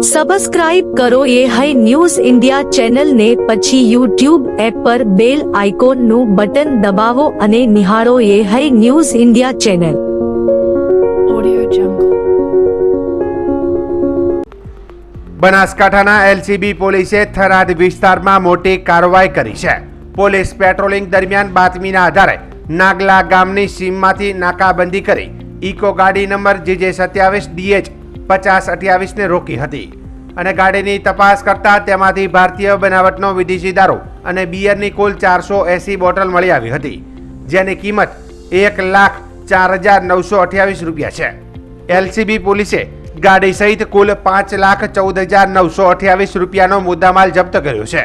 Subscribe કરો એ high news India ચેનલને, પછી યુટ્યુબ એપ પર બેલ આઇકોનનું બટન દબાવો અને નિહાળો એ હાઈ ન્યૂઝ ઇન્ડિયા ચેનલ. બનાસકાંઠાના એલસીબી પોલીસે થરાદ વિસ્તારમાં મોટી કાર્યવાહી કરી છે. પોલીસ પેટ્રોલિંગ દરમિયાન બાતમીના આધારે નાગલા ગામની સીમમાંથી નાકાબંધી કરી ઇકો ગાડી નંબર JJ27DH 5028 ને રોકી હતી અને ગાડીની તપાસ કરતા તેમાંથી ભારતીય બનાવટનો વિદેશી દારૂ અને બિયરની કુલ 480 બોટલ મળી આવી હતી, જેની કિંમત 1,04,928 રૂપિયા છે. એલસીબી પોલીસે ગાડી સહિત કુલ 5,14,928 રૂપિયાનો મુદ્દામાલ જપ્ત કર્યો છે.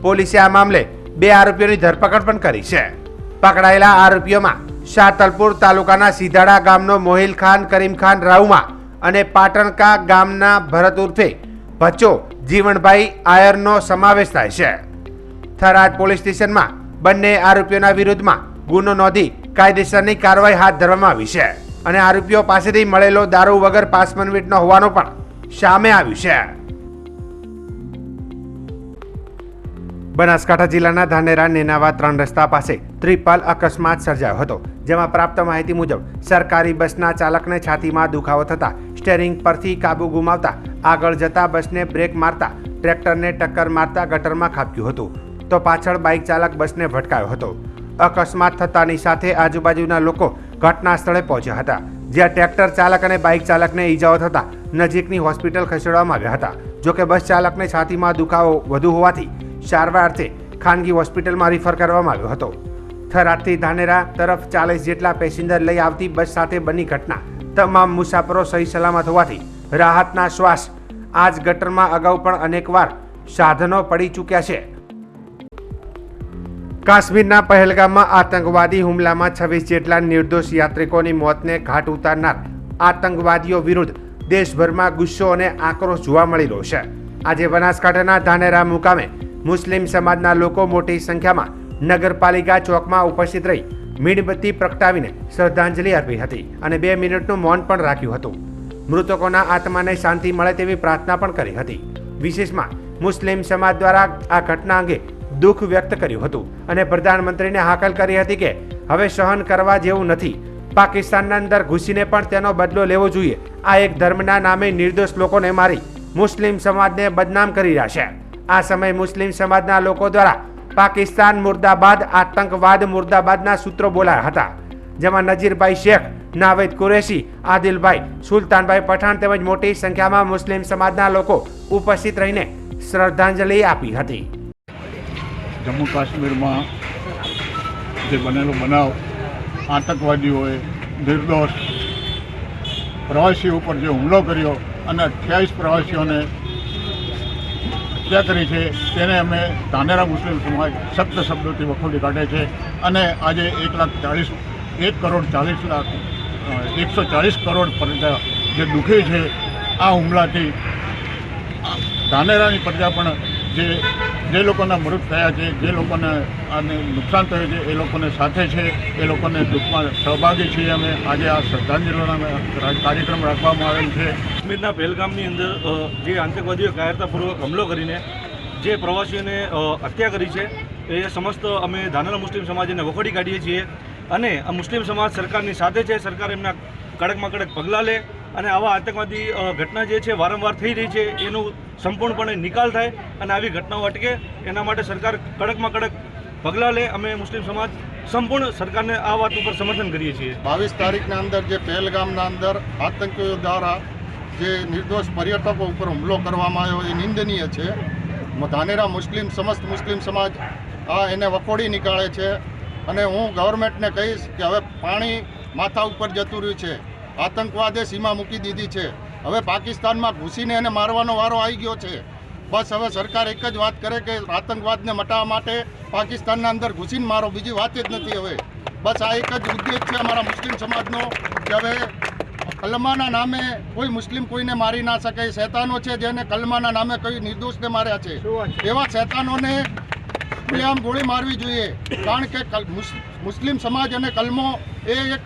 પોલીસે આ મામલે 2 આરોપીઓની ધરપકડ પણ કરી છે. પકડાયેલા આરોપીઓમાં શાતલપુર તાલુકાના સીધાડા ગામનો મોહિલ ખાન કરીમ ખાન રાઉમા અને પાટણકા ગામના ભરત ઉર્ફે ભચ્ચો જીવણભાઈ આયરનો સમાવેશ થાય છે. થરાદ પોલીસ સ્ટેશનમાં બંને આરોપીઓના વિરુદ્ધમાં ગુનો નોંધી કાયદેસરની કાર્યવાહી હાથ ધરવામાં આવી છે અને આરોપીઓ પાસેથી મળેલો દારૂ વગર પાસમનવીટનો હોવાનું પણ સામે આવ્યું છે. બનાસકાંઠા જિલ્લાના ધાનેરા નેનાવા 3 રસ્તા પાસે ત્રિપલ અકસ્માત સર્જાયો હતો, જેમાં પ્રાપ્ત માહિતી મુજબ સરકારી બસના ચાલકને છાતીમાં દુખાવો થતા સ્ટેરિંગ પરથી કાબુ ગુમાવતા આગળ જતા બસને બ્રેક મારતા ટ્રેક્ટરને ટક્કર મારતા ગટરમાં ખાબક્યું હતું, તો પાછળ બાઇક ચાલક બસને ભટકાયો હતો. અકસ્માત થતાની સાથે આજુબાજુના લોકો ઘટના સ્થળે પહોંચ્યા હતા, જ્યાં ટ્રેક્ટર ચાલક અને બાઇક ચાલકને ઈજાઓ થતા નજીકની હોસ્પિટલ ખસેડવામાં આવ્યા હતા. જોકે બસ ચાલકને છાતીમાં દુખાવો વધુ હોવાથી સારવાર અર્થે ખાનગી હોસ્પિટલમાં રિફર કરવામાં આવ્યો હતો. થરાદથી ધાનેરા તરફ 40 જેટલા પેસેન્જર લઈ આવતી બસ સાથે બની ઘટના તમામ મુસાફરો સહી સલામત હોવાથી રાહતના શ્વાસ. આ જ ગટરમાં અગાઉ પણ અનેકવાર સાધનો પડી ચૂક્યા છે. કાશ્મીરના પહેલગામમાં આતંકવાદી હુમલામાં 26 જેટલા નિર્દોષ યાત્રિકોની મોતને ઘાટ ઉતારનાર આતંકવાદીઓ વિરુદ્ધ દેશભરમાં ગુસ્સો અને આક્રોશ જોવા મળી રહ્યો છે. આજે બનાસકાંઠાના ધાનેરા મુકામે મુસ્લિમ સમાજના લોકો મોટી સંખ્યામાં નગરપાલિકા ચોકમાં ઉપસ્થિત રહી મીણબત્તી પ્રગટાવીને શ્રદ્ધાંજલિ અર્પી હતી અને 2 મિનિટનું મૌન પણ રાખ્યું હતું. મૃતકોના આત્માને શાંતિ મળે તેવી પ્રાર્થના પણ કરી હતી. વિશેષમાં મુસ્લિમ સમાજ દ્વારા આ ઘટના અંગે દુઃખ વ્યક્ત કર્યું હતું અને પ્રધાનમંત્રીને હાકલ કરી હતી કે હવે સહન કરવા જેવું નથી. પાકિસ્તાનના અંદર ઘૂસીને પણ તેનો બદલો લેવો જોઈએ. આ એક ધર્મના નામે નિર્દોષ લોકોને મારી મુસ્લિમ સમાજને બદનામ કરી રહ્યા છે. આ સમયે મુસ્લિમ સમાજના લોકો દ્વારા પાકિસ્તાન મુર્દાબાદ, આતંકવાદ મુર્દાબાદના સૂત્રો બોલાયા હતા, જેમાં નજીરભાઈ શેખ, નાવેદ કુરેશી, આદિલભાઈ, સુલતાનભાઈ પઠાણ તેમજ મોટી સંખ્યામાં મુસ્લિમ સમાજના લોકો ઉપસ્થિત રહીને શ્રદ્ધાંજલિ આપી હતી. જમ્મુ કાશ્મીરમાં જે બનેલો બનાવ, આતંકવાદીઓએ નિર્દોષ પ્રવાસીઓ ઉપર જે હુમલો કર્યો અને 28 પ્રવાસીઓને હત્યા કરી છે, તેને અમે ધાનેરા મુસ્લિમ સમાજ સખ્ત શબ્દોથી વખોડી કાઢે છે અને આજે 140 કરોડ પ્રજા જે દુઃખી છે આ હુમલાથી. ધાનેરાની પ્રજા પણ જે લોકોના મૃત થયા છે, જે લોકોને આને નુકસાન થયું છે, એ લોકોને સાથે છે, એ લોકોને દુઃખમાં સહભાગી છીએ. અમે આજે આ શ્રદ્ધાંજલિનો કાર્યક્રમ રાખવામાં આવેલ છે. કાશ્મીરના પહેલગામની અંદર જે આતંકવાદીઓ કાયરતાપૂર્વક હુમલો કરીને જે પ્રવાસીઓને હત્યા કરી છે, એ સમસ્ત અમે ધાનેરા મુસ્લિમ સમાજને વખોડી કાઢીએ છીએ અને આ મુસ્લિમ સમાજ સરકારની સાથે છે. સરકાર એમના કડકમાં કડક પગલાં લે અને આવા આતંકવાદી ઘટના જે છે વારંવાર થઈ રહી છે એનું સંપૂર્ણપણે નિકાલ થાય અને આવી ઘટનાઓ અટકે એના માટે સરકાર કડકમાં કડક પગલાં લે. અમે મુસ્લિમ સમાજ સંપૂર્ણ સરકારને આ વાત ઉપર સમર્થન કરીએ છીએ. 22 તારીખના અંદર જે પહેલગામના અંદર આતંકીઓ દ્વારા જે નિર્દોષ પર્યટકો ઉપર હુમલો કરવામાં આવ્યો એ નિંદનીય છે. ધાનેરા સમસ્ત મુસ્લિમ સમાજ એને વખોડી નીકાળે છે અને હું ગવર્મેન્ટને કહીશ કે હવે પાણી માથા ઉપર જતું રહ્યું છે. આતંકવાદે સીમા મૂકી દીધી છે. હવે પાકિસ્તાનમાં ઘૂસીને એને મારવાનો વારો આવી ગયો છે. બસ હવે સરકાર એક જ વાત કરે કે આતંકવાદને મટાવવા માટે પાકિસ્તાનના અંદર ઘૂસીને મારો, બીજી વાત જ નથી. હવે બસ આ એક જ ઉદ્દેશ છે અમારા મુસ્લિમ સમાજનો કે હવે કલમાના નામે કોઈ મુસ્લિમ કોઈને મારી ના શકે. શૈતાનો છે જેને કલમાના નામે કોઈ નિર્દોષને માર્યા છે, એવા શૈતાનોને ખુલ્લેઆમ ગોળી મારવી જોઈએ. કારણ કે મુસ્લિમ સમાજ અને કલમો એ એક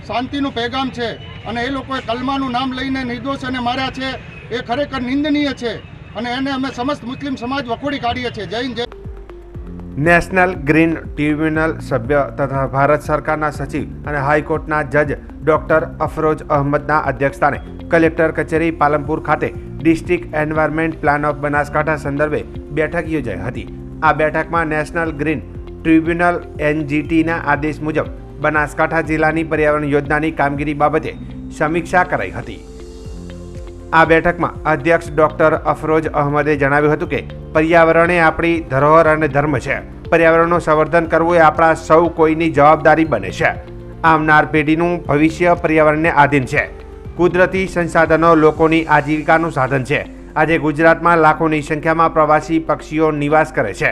શાંતિનું પેગામ છે અને એ લોકોએ કલમાનું નામ લઈને નિર્દોષોને માર્યા છે. એ ખરેખર નિંદનીય છે અને એને અમે સમસ્ત મુસ્લિમ સમાજ વખોડી કાઢીએ છીએ. જય હિન્દ, જય. નેશનલ ગ્રીન ટ્રિબ્યુનલ સભ્ય તથા ભારત સરકારના સચિવ અને હાઈકોર્ટના જજ ડોક્ટર અફરોજ અહમદના અધ્યક્ષસ્થાને કલેક્ટર કચેરી પાલનપુર ખાતે district environment plan of Banaskantha સંદર્ભે બેઠક યોજાઈ હતી. આ બેઠકમાં નેશનલ ગ્રીન ટ્રિબ્યુનલ NGTના આદેશ મુજબ બનાસકાંઠા જિલ્લાની પર્યાવરણ યોજનાની કામગીરી બાબતે સમીક્ષા કરાઈ હતી. આ બેઠકમાં અધ્યક્ષ ડોક્ટર અફરોજ અહમદે જણાવ્યું હતું કે પર્યાવરણ એ આપણી ધરોહર અને ધર્મ છે. પર્યાવરણનું સંવર્ધન કરવું એ આપણા સૌ કોઈની જવાબદારી બને છે. આવનાર પેઢીનું ભવિષ્ય પર્યાવરણને આધીન છે. કુદરતી સંસાધનો લોકોની આજીવિકાનું સાધન છે. આજે ગુજરાતમાં લાખોની સંખ્યામાં પ્રવાસી પક્ષીઓ નિવાસ કરે છે.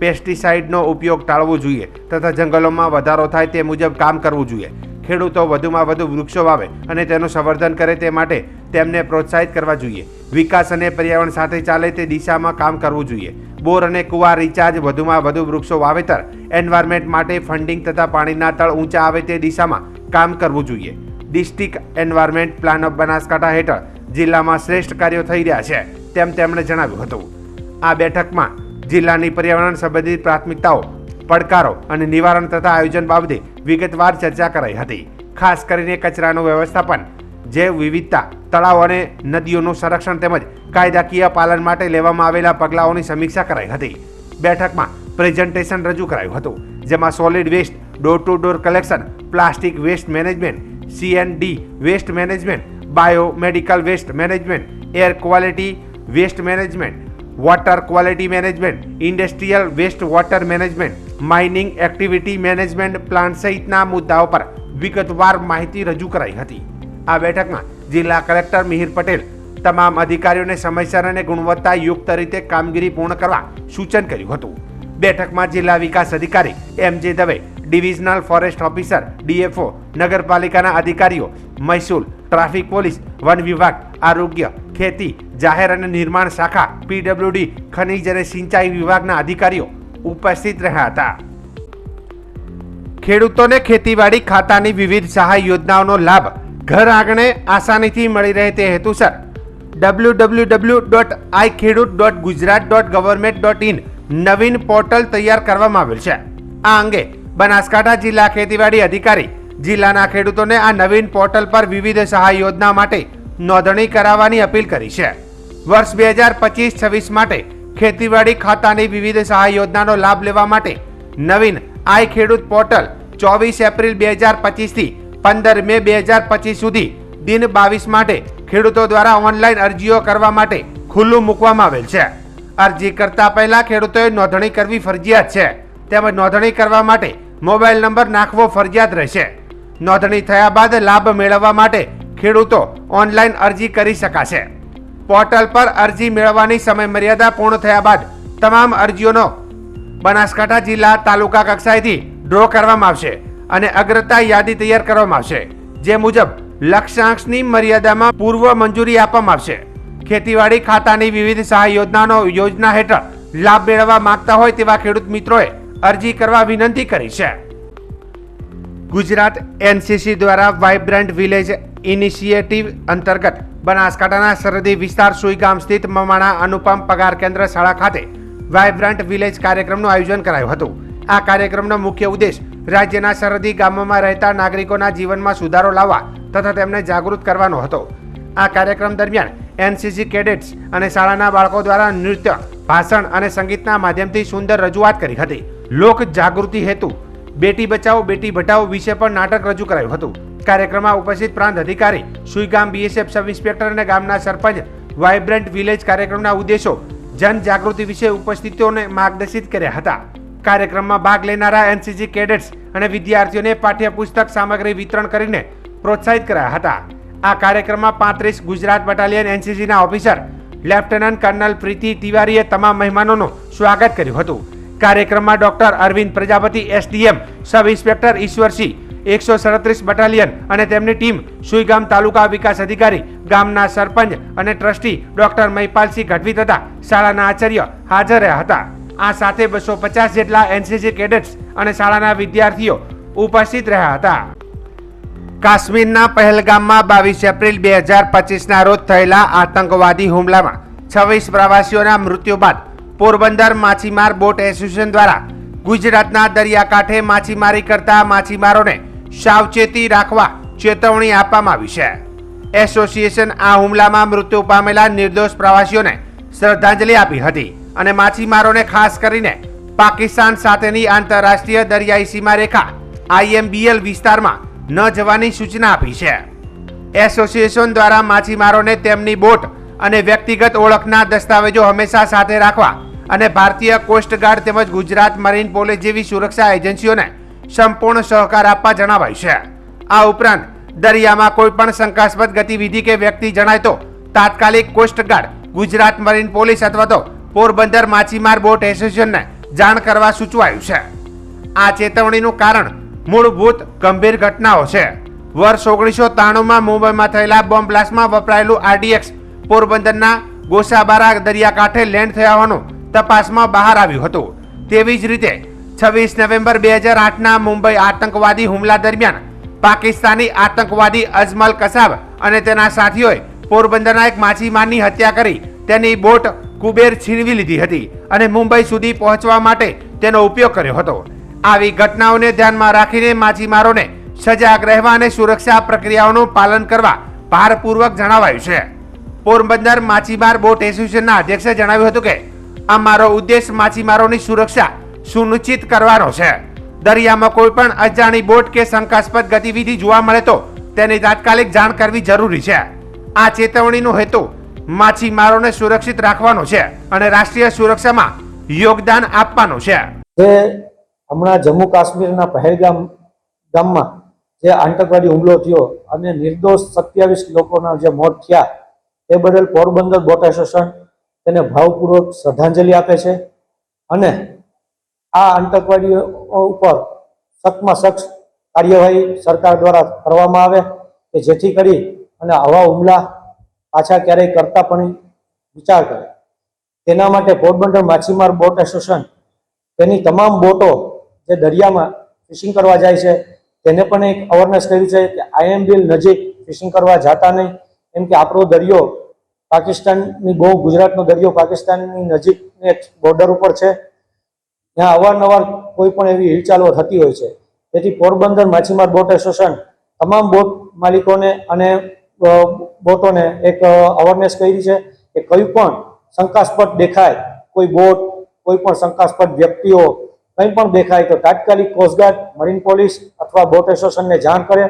પેસ્ટિસાઇડનો ઉપયોગ ટાળવો જોઈએ તથા જંગલોમાં વધારો થાય તે મુજબ કામ કરવું જોઈએ. ખેડૂતો વધુમાં વધુ વૃક્ષો વાવે અને તેનું સંવર્ધન કરે તે માટે તેમને પ્રોત્સાહિત કરવા જોઈએ. વિકાસ અને પર્યાવરણ સાથે ચાલે તે દિશામાં કામ કરવું જોઈએ. બોર અને કુવા રિચાર્જ, વધુમાં વધુ વૃક્ષો વાવેતર, એન્વાયરમેન્ટ માટે ફંડિંગ તથા પાણીના તળ ઊંચા આવે તે દિશામાં કામ કરવું જોઈએ. District environment plan of Banaskantha હેઠળ જિલ્લામાં શ્રેષ્ઠ કાર્યો થઈ રહ્યા છે તેમ તેમણે જણાવ્યું હતું. આ બેઠકમાં જિલ્લાની પર્યાવરણ સંબંધિત પ્રાથમિકતાઓ, પડકારો અને નિવારણ તથા આયોજન બાબતે વિગતવાર ચર્ચા કરાઈ હતી. ખાસ કરીને કચરાનું વ્યવસ્થાપન, જૈવ વિવિધતા, તળાવ અને નદીઓનું સંરક્ષણ તેમજ કાયદાકીય પાલન માટે લેવામાં આવેલા પગલાઓની સમીક્ષા કરાઈ હતી. બેઠકમાં પ્રેઝન્ટેશન રજૂ કરાયું હતું જેમાં solid waste, door to door collection, plastic waste management, CND waste management, biomedical waste management, air quality waste management, water quality management, industrial waste water management, mining activity management plan સહિતના મુદ્દાઓ પર વિગતવાર માહિતી રજૂ કરાઈ હતી. આ બેઠકમાં જિલ્લા કલેક્ટર મિહિર પટેલ તમામ અધિકારીઓને સમયસર અને ગુણવત્તાયુક્ત રીતે કામગીરી પૂર્ણ કરવા સૂચન કર્યું હતું. બેઠકમાં જિલ્લા વિકાસ અધિકારી MJ Dave, divisional forest officer DFO, નગરપાલિકાના અધિકારીઓ, મહેસૂલ, ટ્રાફિક પોલીસ, વન વિભાગ, આરોગ્ય, ખેતી, જાહેર અને નિર્માણ શાખા, PWD, ખનીજ અને સિંચાઈ વિભાગના અધિકારીઓ ઉપસ્થિત રહ્યા હતા. ખેડૂતોને ખેતીવાડી ખાતાની વિવિધ સહાય યોજનાઓનો લાભ ઘર આંગણે આસાનીથી મળી રહે તે હેતુસર www.ikhedut.gujarat.government.in નવીન પોર્ટલ તૈયાર કરવામાં આવેલ છે. આ અંગે બનાસકાંઠા જિલ્લા ખેતીવાડી અધિકારી જિલ્લાના ખેડૂતોને આ નવીન પોર્ટલ પર વિવિધ સહાય યોજના માટે નોંધણી કરાવવાની અપીલ કરી છે. વર્ષ 2025-26 માટે ખેતીવાડી ખાતાની વિવિધ સહાય યોજનાનો લાભ લેવા માટે નવીન આઈ ખેડૂત પોર્ટલ 24 એપ્રિલ 2025 થી 15 મે 2025 સુધી દિન 22 માટે ખેડૂતો દ્વારા ઓનલાઈન અરજીઓ કરવા માટે ખુલ્લું મૂકવામાં આવેલ છે. અરજી કરતા પહેલા ખેડૂતોએ નોંધણી કરવી ફરજિયાત છે તેમજ નોંધણી કરવા માટે મોબાઈલ નંબર નાખવો ફરજિયાત રહેશે. નોંધણી થયા બાદ લાભ મેળવવા માટે ખેડૂતો ઓનલાઈન અરજી કરી શકાશે. પોર્ટલ પર અરજી મેળવવાની સમય મર્યાદા પૂર્ણ થયા બાદ તમામ અરજીઓનો બનાસકાંઠા જિલ્લા તાલુકા કક્ષાએથી ડ્રો કરવામાં આવશે અને અગ્રતા યાદી તૈયાર કરવામાં આવશે જે મુજબ લક્ષ્યાંકની મર્યાદામાં પૂર્વ મંજૂરી આપવામાં આવશે. ખેતીવાડી ખાતાની વિવિધ સહાય યોજના હેઠળ લાભ મેળવવા માંગતા હોય તેવા ખેડૂત મિત્રોએ અરજી કરવા વિનંતી કરી છે. ગુજરાત NCC દ્વારા વાઇબ્રન્ટ વિલેજ ઇનિશિયેટિવ અંતર્ગત બનાસકાંઠાના સરહદી વિસ્તાર સુઈગામ સ્થિત મમાણા અનુપમ પગાર કેન્દ્ર શાળા ખાતે વાઇબ્રન્ટ વિલેજ કાર્યક્રમનું આયોજન કરાયું હતું. આ કાર્યક્રમનો મુખ્ય ઉદ્દેશ રાજ્યના સરહદી ગામોમાં રહેતા નાગરિકોના જીવનમાં સુધારો લાવવા તથા તેમને જાગૃત કરવાનો હતો. આ કાર્યક્રમ દરમિયાન NCC કેડેટ્સ અને શાળાના બાળકો દ્વારા નૃત્ય, ભાષણ અને સંગીતના માધ્યમથી સુંદર રજૂઆત કરી હતી. લોક જાગૃતિ હેતુ બેટી બચાવો બેટી ભણાવો વિશે પણ નાટક રજૂ કરાયું હતું. કાર્યક્રમમાં ઉપસ્થિત પ્રાંત અધિકારી, સુઈગામ BSF સબ ઇન્સ્પેક્ટર અને ગામના સરપંચ વાઇબ્રન્ટ વિલેજ કાર્યક્રમના ઉદ્દેશો જન જાગૃતિ વિશે ઉપસ્થિતોને માર્ગદર્શિત કર્યા હતા. કાર્યક્રમમાં ભાગ લેનારા NCC કેડેટ્સ અને વિદ્યાર્થીઓને પાઠ્યપુસ્તક સામગ્રી વિતરણ કરીને પ્રોત્સાહિત કરાયા હતા. આ કાર્યક્રમમાં 35 ગુજરાત બટાલિયન NCCના ઓફિસર લેફ્ટનન્ટ કર્નલ પ્રીતિ તિવારીએ તમામ મહેમાનોનું સ્વાગત કર્યું હતું. કાર્યક્રમમાં doctor Arvind Prajapati SDM, sub inspector Ishwarsinh, 137 battalion અને તેમની ટીમ, સુઈગામ તાલુકા વિકાસ અધિકારી, ગામના સરપંચ અને ટ્રસ્ટી ડોક્ટર મહિપાલસિંહ ગઢવી તથા શાળાના આચાર્ય હાજર રહ્યા હતા. આ સાથે 250 જેટલા NCC કેડેટ્સ અને શાળાના વિદ્યાર્થીઓ ઉપસ્થિત રહ્યા હતા. કાશ્મીરના પહેલગામમાં 22 એપ્રિલ 2025ના રોજ થયેલા આતંકવાદી હુમલામાં 26 પ્રવાસીઓના મૃત્યુ બાદ પોરબંદર માછીમાર બોટ એસોસિએશન દ્વારા ગુજરાતના દરિયાકાંઠે માછીમારી કરતા માછીમારોને સાવચેતી રાખવા ચેતવણી આપવામાં આવી છે. એસોસિએશન આ હુમલામાં મૃત્યુ પામેલા નિર્દોષ પ્રવાસીઓને શ્રદ્ધાંજલિ આપી હતી અને માછીમારોને ખાસ કરીને પાકિસ્તાન સાથેની આંતરરાષ્ટ્રીય દરિયાઈ સીમારેખા IMBL વિસ્તારમાં ન જવાની સૂચના આપી છે. એસોસિએશન દ્વારા માછીમારોને તેમની બોટ અને વ્યક્તિગત ઓળખના દસ્તાવેજો હંમેશા સાથે રાખવા અને ભારતીય કોસ્ટગાર્ડ તેમજ ગુજરાત મરીન પોલીસ જેવી સુરક્ષા એજન્સીઓને સંપૂર્ણ સહકાર આપવા જણાવાયું છે. આ ઉપરાંત દરિયામાં કોઈ પણ શંકાસ્પદ ગતિવિધિ કે વ્યક્તિ જણાય તો તાત્કાલિક કોસ્ટગાર્ડ, ગુજરાત મરીન પોલીસ અથવા તો પોરબંદર માછીમાર બોટ એસોસિએશનને જાણ કરવા સૂચવાયું છે. આ ચેતવણીનું કારણ મૂળભૂત ગંભીર ઘટનાઓ છે. વર્ષ 1993માં મુંબઈમાં થયેલા બોમ્બ બ્લાસ્ટમાં વપરાયેલું RDX પોરબંદરના ગોસાબારા દરિયાકાંઠે લેન્ડ થયા હોવાનું તપાસમાં બહાર આવ્યું હતું. તેવી જ રીતે 26 નવેમ્બર 2008ના મુંબઈ આતંકવાદી હુમલા દરમિયાન પાકિસ્તાની આતંકવાદી અજમલ કસાબ અને તેના સાથીઓએ પોરબંદરના એક માછીમારની હત્યા કરી તેની બોટ કુબેર છીનવી લીધી હતી અને મુંબઈ સુધી પહોંચવા માટે તેનો ઉપયોગ કર્યો હતો. આવી ઘટનાઓને ધ્યાનમાં રાખીને માછીમારોને સજાગ રહેવા અને સુરક્ષા પ્રક્રિયાઓનું પાલન કરવા ભારપૂર્વક જણાવાયું છે. પોરબંદર માછીમાર બોટ એસોસિએશનના અધ્યક્ષે જણાવ્યું હતું કે અમારો ઉદ્દેશ માછીમારોની સુરક્ષા સુનિશ્ચિત કરવાનો છે. દરિયામાં કોઈ પણ અજાણી બોટ કે શંકાસ્પદ ગતિવિધિ જોવા મળે તો તેની તાત્કાલિક જાણ કરવી જરૂરી છે. આ ચેતવણીનો હેતુ માછીમારોને સુરક્ષિત રાખવાનો છે અને રાષ્ટ્રીય સુરક્ષામાં યોગદાન આપવાનું છે. જે હમણાં જમ્મુ કાશ્મીરના ગામમાં જે આતંકવાદી હુમલો થયો અને નિર્દોષ 27 લોકોના જે મોત થયા તે બદલ પોરબંદર બોટ એસોસિએશન તેને ભાવપૂર્વક શ્રદ્ધાંજલિ આપે છે અને આ આતંકવાદીઓ ઉપર સખ્તમાં સખ્ત કાર્યવાહી સરકાર દ્વારા કરવામાં આવે કે જેથી કરી અને આવા હુમલા પાછા ક્યારેય કરતા પણ વિચાર કરે. તેના માટે પોરબંદર માછીમાર બોટ એસોસિએશન તેની તમામ બોટો જે દરિયામાં ફિશિંગ કરવા જાય છે તેને પણ એક અવેરનેસ કર્યું છે કે IMBL નજીક ફિશિંગ કરવા જતા નહીં, એમ કે આપણો દરિયો પાકિસ્તાનની બહુ ગુજરાતનો દરિયો પાકિસ્તાનની નજીક બોર્ડર ઉપર છે. ત્યાં અવારનવાર કોઈ પણ એવી હિલચાલો થતી હોય છે. તેથી પોરબંદર માછીમાર બોટ એસોસિએશન તમામ બોટ માલિકોને અને બોટોને એક અવેરનેસ કરી છે કે કોઈ પણ શંકાસ્પદ દેખાય, કોઈ બોટ, કોઈ પણ શંકાસ્પદ વ્યક્તિઓ કંઈ પણ દેખાય તો તાત્કાલિક કોસ્ટગાર્ડ, મરીન પોલીસ અથવા બોટ એસોસિએશનને જાણ કરે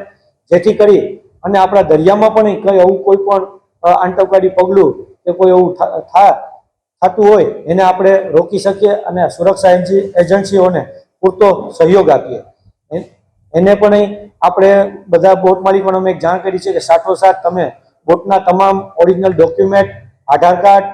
જેથી કરી અને આપણા દરિયામાં પણ કંઈ એવું કોઈ પણ આતંકવાદી પગલું કે કોઈ એવું થતું હોય એને આપણે રોકી શકીએ અને સુરક્ષા એજન્સીઓને પૂરતો સહયોગ આપીએ. એને પણ આપણે બધા બોટ માલિકોને અમે એક જાણ કરી છે કે સાથોસાથ તમે બોટના તમામ ઓરિજિનલ ડોક્યુમેન્ટ, આધાર કાર્ડ,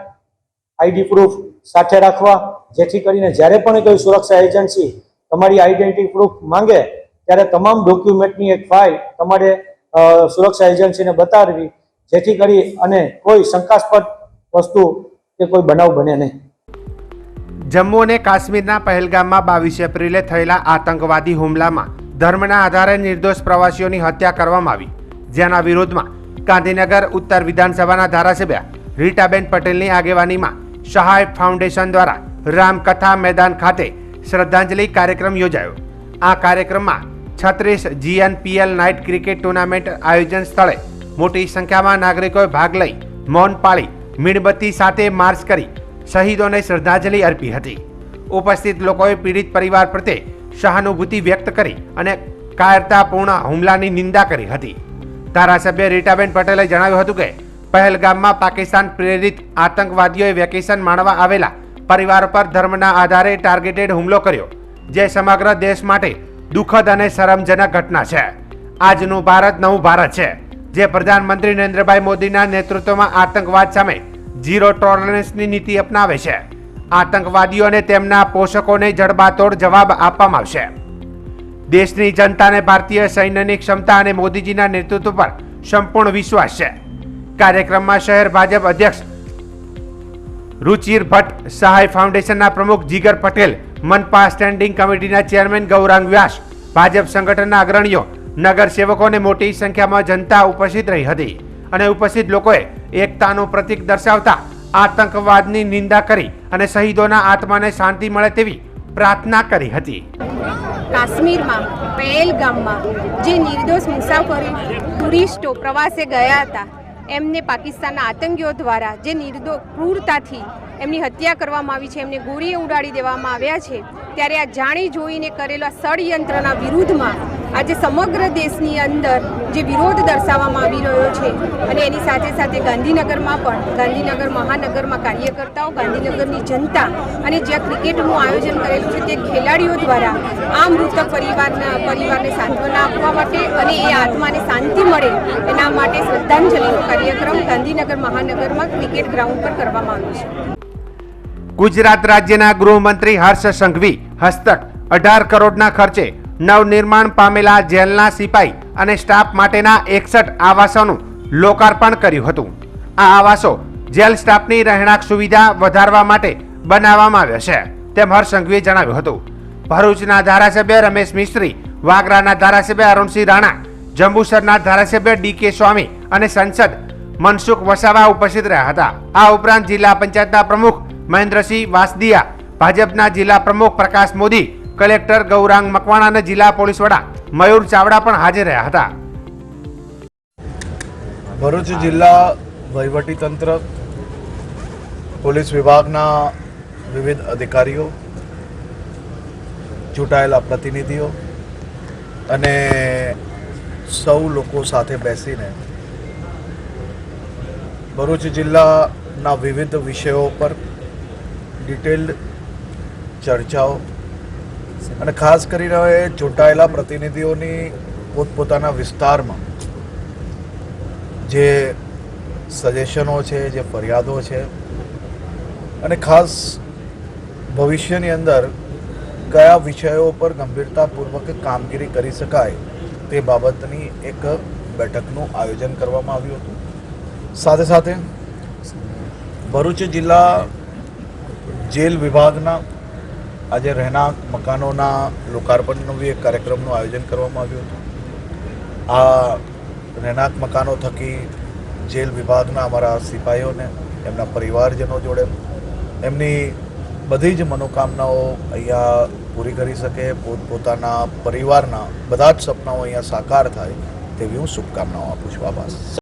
ID પ્રૂફ સાથે રાખવા જેથી કરીને જ્યારે પણ કોઈ સુરક્ષા એજન્સી તમારી આઈડેન્ટિટી પ્રૂફ માંગે ત્યારે તમામ ડોક્યુમેન્ટની એક ફાઇલ તમારે સુરક્ષા એજન્સીને બતાવવી જેથી કરી અને કોઈ શંકાસ્પદ વસ્તુ કે કોઈ બનાવ બને નહીં. જમ્મુ અને કાશ્મીરના પહેલગામમાં 22 એપ્રિલે થયેલા આતંકવાદી હુમલામાં ધર્મના આધારે નિર્દોષ પ્રવાસીઓની હત્યા કરવામાં આવી, જેના વિરોધમાં ગાંધીનગર ઉત્તર વિધાનસભાના ધારાસભ્ય રીટાબેન પટેલની આગેવાનીમાં સહાય ફાઉન્ડેશન દ્વારા રામકથા મેદાન ખાતે શ્રદ્ધાંજલિ કાર્યક્રમ યોજાયો. આ કાર્યક્રમમાં 36 GNPL નાઇટ ક્રિકેટ ટુર્નામેન્ટ આયોજન સ્થળે મોટી સંખ્યામાં નાગરિકોએ ભાગ લઈ મૌન પાળી મીણબત્તી સાથે માર્ચ કરી શહીદોને શ્રદ્ધાંજલિ અર્પી હતી. ઉપસ્થિત લોકોએ પીડિત પરિવાર પ્રત્યે સહાનુભૂતિ વ્યક્ત કરી અને કાયરતાપૂર્ણ હુમલાની નિંદા કરી હતી. ધારાસભ્ય રીટાબેન પટેલે જણાવ્યું હતું કે પહેલગામમાં પાકિસ્તાન પ્રેરિત આતંકવાદીઓએ વેકેશન માણવા આવેલા પરિવાર પર ધર્મના આધારે ટાર્ગેટેડ હુમલો કર્યો, જે સમગ્ર દેશ માટે દુઃખદ અને શરમજનક ઘટના છે. આજનું ભારત નવું ભારત છે, જે પ્રધાનમંત્રી નરેન્દ્રભાઈ મોદીના નેતૃત્વમાં આતંકવાદ સામે ઝીરો ટોલરન્સની નીતિ અપનાવે છે. આતંકવાદીઓ અને તેમના પોષકોને જડબાતોડ જવાબ આપવામાં આવશે. દેશની જનતાને ભારતીય સૈન્યની ક્ષમતા અને મોદીજીના નેતૃત્વ પર સંપૂર્ણ વિશ્વાસ છે. કાર્યક્રમમાં શહેર ભાજપ અધ્યક્ષ रुचिर भट्ट, सहाय फाउंडेशन प्रमुख जीगर पटेल, मनपा स्टेन्डिंग कमिटी चेरमेन गौरांग व्यास, भाजप संगठन अग्रणीओ નગરસેવકોને મોટી સંખ્યામાં જનતા ઉપસ્થિત રહી હતી અને ઉપસ્થિત લોકોએ એકતાનું પ્રતીક દર્શાવતા આતંકવાદની નિંદા કરી અને શહીદોના આત્માને શાંતિ મળે તેવી પ્રાર્થના કરી હતી. કાશ્મીરમાં પહેલગામમાં જે નિર્દોષ મુસાફરી ટુરિસ્ટો પ્રવાસે ગયા હતા એમને પાકિસ્તાનના આતંકીઓ દ્વારા જે ક્રૂરતાથી એમની હત્યા કરવામાં આવી છે, એમને ગોળીએ ઉડાડી દેવામાં આવ્યા છે, ત્યારે આ જાણી જોઈને કરેલા ષડયંત્રના વિરુદ્ધમાં આજે સમગ્ર દેશની અંદર જે વિરોધ દર્શાવવામાં આવી રહ્યો છે અને એની સાથે સાથે ગાંધીનગરમાં પણ ગાંધીનગર મહાનગરમાં કાર્યકર્તાઓ, ગાંધીનગરની જનતા અને જ્યાં ક્રિકેટનું આયોજન કરેલું છે તે ખેલાડીઓ દ્વારા આ મૃતક પરિવારને સાંત્વના આપવા માટે અને એ આત્માને શાંતિ મળે એના માટે શ્રદ્ધાંજલિનો કાર્યક્રમ ગાંધીનગર મહાનગરમાં ક્રિકેટ ગ્રાઉન્ડ પર કરવામાં આવ્યો છે. ગુજરાત રાજ્યના ગૃહમંત્રી હર્ષ સંઘવી હસ્તક 18 કરોડના ખર્ચે નવનિર્માણ પામેલા જેલના સિપાઈ અને સ્ટાફ માટેના 61 આવાસોનું લોકાર્પણ કર્યું હતું. આ આવાસો જેલ સ્ટાફની રહેણાંક સુવિધા વધારવા માટે બનાવવામાં આવ્યા છે તેમ હર્ષ સંઘવીએ જણાવ્યું હતું. ભરૂચના ધારાસભ્ય રમેશ મિસ્ત્રી, વાગરાના ધારાસભ્ય અરુણસિંહ રાણા, જંબુસરના ધારાસભ્ય ડી.કે. સ્વામી અને સંસદ મનસુખ વસાવા ઉપસ્થિત રહ્યા હતા. આ ઉપરાંત જિલ્લા પંચાયતના પ્રમુખ મહેન્દ્રસિંહ વાસદિયા, ભાજપના જિલ્લા પ્રમુખ પ્રકાશ મોદી, કલેક્ટર ગૌરાંગ મકવાણા અને જિલ્લા પોલીસ વડા મયુર ચાવડા પણ હાજર રહ્યા હતા. ભરૂચ જિલ્લા વહીવટીતંત્ર, પોલીસ વિભાગના વિવિધ અધિકારીઓ, ચૂંટાયેલા પ્રતિનિધિઓ અને સૌ લોકો સાથે બેસીને ભરૂચ જિલ્લાના વિવિધ વિષયો પર ડિટેલ્ડ ચર્ચાઓ અને ખાસ કરીને ચૂંટાયેલા પ્રતિનિધિઓની પોતપોતાના વિસ્તારમાં જે સજેશનો છે, જે ફરિયાદો છે અને ખાસ ભવિષ્યની અંદર કયા વિષયો પર ગંભીરતાપૂર્વક કામગીરી કરી શકાય તે બાબતની એક બેઠકનું આયોજન કરવામાં આવ્યું હતું. સાથે સાથે ભરૂચ જિલ્લા જેલ વિભાગના આજે રહેણાંક મકાનોના લોકાર્પણનું બી એક કાર્યક્રમનું આયોજન કરવામાં આવ્યું હતું. આ રહેણાંક મકાનો થકી જેલ વિભાગના અમારા સિપાહીઓને, એમના પરિવારજનો જોડે એમની બધી જ મનોકામનાઓ અહીંયા પૂરી કરી શકે, પોતપોતાના પરિવારના બધા જ સપનાઓ અહીંયા સાકાર થાય તેવી હું શુભકામનાઓ આપું છું. આભાર.